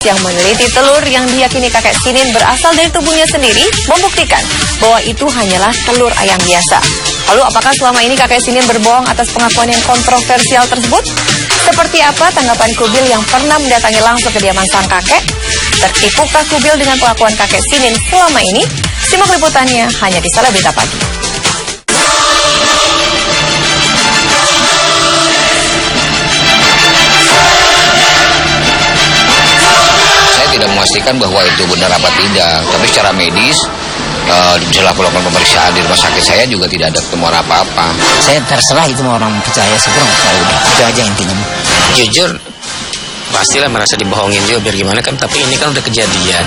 yang meneliti telur yang diyakini kakek Sinin berasal dari tubuhnya sendiri membuktikan bahwa itu hanyalah telur ayam biasa. Lalu apakah selama ini kakek Sinin berbohong atas pengakuan yang kontroversial tersebut? Seperti apa tanggapan Kubil yang pernah mendatangi langsung kediaman sang kakek? Tertipukah Kubil dengan pengakuan kakek Sinin selama ini? Simak liputannya hanya di Selebrita Pagi. Saya tidak memastikan bahwa itu benar apa tidak, tapi secara medis bisa lakukan pemeriksaan di rumah sakit saya juga tidak ada temuan apa-apa. Saya terserah itu mau orang percaya, syukur nggak percaya, udah itu aja intinya. Jujur pastilah merasa dibohongin juga, biar gimana kan, tapi ini kan udah kejadian.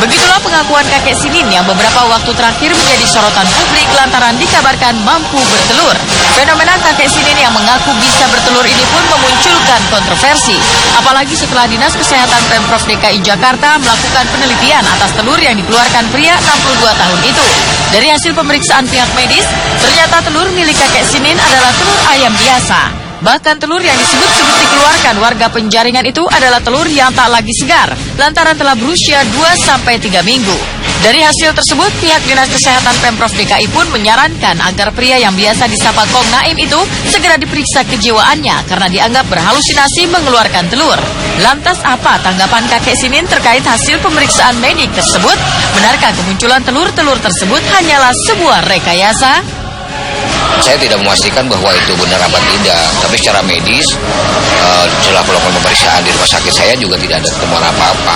Begitulah pengakuan kakek Sinin yang beberapa waktu terakhir menjadi sorotan publik lantaran dikabarkan mampu bertelur. Fenomena kakek Sinin yang mengaku bisa bertelur ini pun memunculkan kontroversi. Apalagi setelah Dinas Kesehatan Pemprov DKI Jakarta melakukan penelitian atas telur yang dikeluarkan pria 62 tahun itu. Dari hasil pemeriksaan pihak medis, ternyata telur milik kakek Sinin adalah telur ayam biasa. Bahkan telur yang disebut-sebut dikeluarkan warga Penjaringan itu adalah telur yang tak lagi segar, lantaran telah berusia 2-3 minggu. Dari hasil tersebut, pihak Dinas Kesehatan Pemprov DKI pun menyarankan agar pria yang biasa disapa Kong Naim itu segera diperiksa kejiwaannya karena dianggap berhalusinasi mengeluarkan telur. Lantas apa tanggapan kakek Sinin terkait hasil pemeriksaan medik tersebut? Benarkah kemunculan telur-telur tersebut hanyalah sebuah rekayasa? Saya tidak memastikan bahwa itu benar apa tidak, tapi secara medis setelah melakukan pemeriksaan di rumah sakit saya juga tidak ada temuan apa-apa.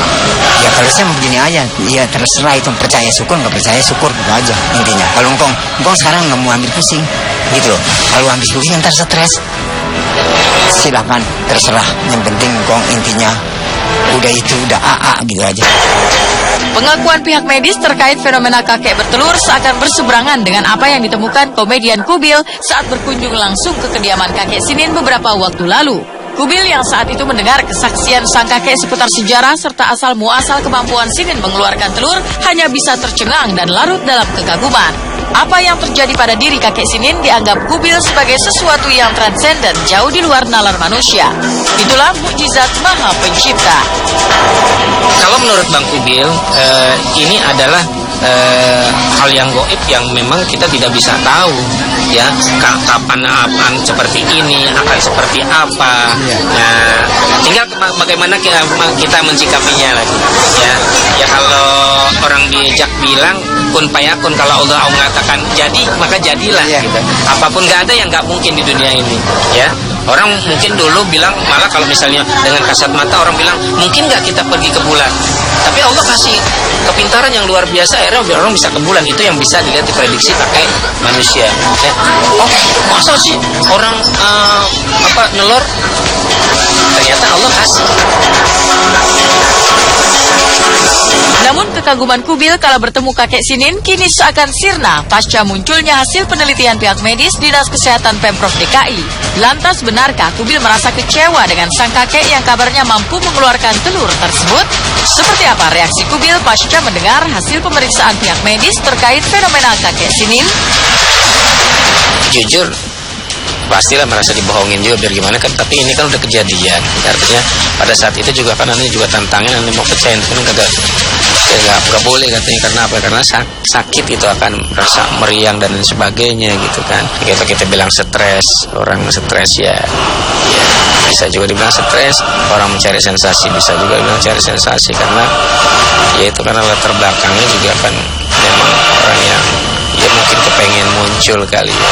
Ya kalau saya begini aja, ya terserah itu percaya syukur nggak percaya syukur gitu aja intinya. Kalau engkong sekarang nggak mau ambil pusing, gitu loh. Kalau ambil pusing ntar stres, silakan terserah. Yang penting engkong intinya udah itu udah AA gitu aja. Pengakuan pihak medis terkait fenomena kakek bertelur seakan berseberangan dengan apa yang ditemukan komedian Kubil saat berkunjung langsung ke kediaman kakek Sinin beberapa waktu lalu. Kubil yang saat itu mendengar kesaksian sang kakek seputar sejarah serta asal muasal kemampuan Sinin mengeluarkan telur hanya bisa tercengang dan larut dalam kekaguman. Apa yang terjadi pada diri kakek Sinin dianggap Kubil sebagai sesuatu yang transenden jauh di luar nalar manusia. Itulah mukjizat Maha Pencipta. Kalau menurut Bang Kubil, ini adalah hal yang gaib yang memang kita tidak bisa tahu, ya kapan seperti ini akan seperti apa. Nah, tinggal bagaimana kita mencikapinya lagi, ya kalau orang bijak bilang kun payakun, kalau Allah mengatakan jadi maka jadilah, gitu. Apapun nggak ada yang nggak mungkin di dunia ini, ya. Orang mungkin dulu bilang, malah kalau misalnya dengan kasat mata orang bilang, mungkin nggak kita pergi ke bulan. Tapi Allah kasih kepintaran yang luar biasa, akhirnya orang bisa ke bulan. Itu yang bisa dilihat diprediksi pakai manusia. Ya. Oh, masa sih orang nelor? Ternyata Allah kasih. Namun kekaguman Kubil kala bertemu kakek Sinin kini seakan sirna pasca munculnya hasil penelitian pihak medis Dinas Kesehatan Pemprov DKI. Lantas benarkah Kubil merasa kecewa dengan sang kakek yang kabarnya mampu mengeluarkan telur tersebut? Seperti apa reaksi Kubil pasca mendengar hasil pemeriksaan pihak medis terkait fenomena kakek Sinin? Jujur pastilah merasa dibohongin juga, biar gimana kan, tapi ini kan udah kejadian. Artinya pada saat itu juga kan nanti juga tantangan, nanti mau percaya itu kan nggak boleh katanya. Karena apa? Karena sakit itu akan merasa meriang dan lain sebagainya gitu kan. Kita bilang stres, orang stres ya bisa juga dibilang stres. Orang mencari sensasi bisa juga bilang cari sensasi, karena ya itu karena latar belakangnya juga kan memang orang yang ya mungkin kepengen muncul kali ya.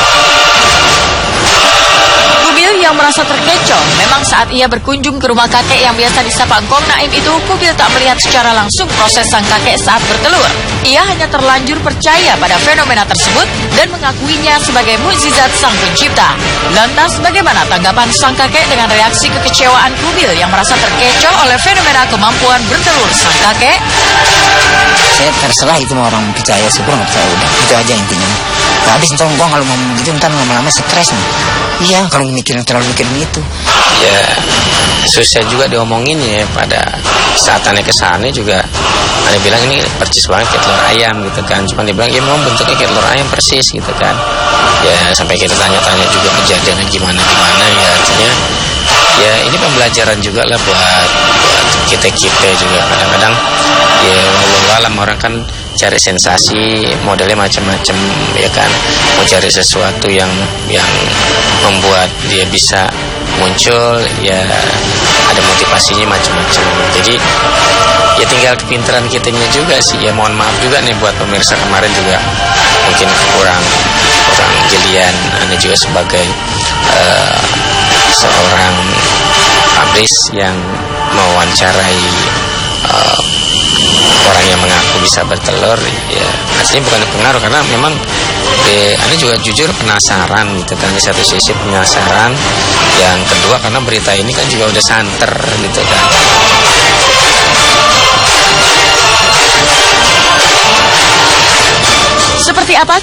Kubil yang merasa terkecoh, memang saat ia berkunjung ke rumah kakek yang biasa disapa Kong Naim itu, Kubil tak melihat secara langsung proses sang kakek saat bertelur. Ia hanya terlanjur percaya pada fenomena tersebut dan mengakuinya sebagai mukjizat Sang Pencipta. Lantas bagaimana tanggapan sang kakek dengan reaksi kekecewaan Kubil yang merasa terkecoh oleh fenomena kemampuan bertelur sang kakek? Saya terserah itu mau orang percaya syukur nggak percaya, udah itu aja intinya. Habis ntar engkong kalau mau begitu ntar lama-lama stres nih. Iya, kalau terlalu mikirin itu. Ya, susah juga diomongin ya. Pada saat Ane kesana juga Ane bilang ini percis banget kayak telur ayam gitu kan. Cuma dia bilang ya memang bentuknya kayak telur ayam persis gitu kan. Ya sampai kita tanya-tanya juga kejadiannya gimana ya, artinya ya ini pembelajaran juga lah buat kita juga. Kadang-kadang ya walau orang kan cari sensasi, modelnya macam-macam ya kan, mau cari sesuatu yang membuat dia bisa muncul, ya ada motivasinya macam-macam. Jadi ya tinggal kepintaran kitanya juga sih. Ya mohon maaf juga nih buat pemirsa, kemarin juga mungkin kurang jelian. Anda juga sebagai seorang publis yang mewawancarai orang yang mengaku bisa bertelur, ya aslinya bukan pengaruh, karena memang Anda juga jujur penasaran gitu kan. Di satu sisi penasaran, yang kedua karena berita ini kan juga udah santer gitu kan. Seperti apa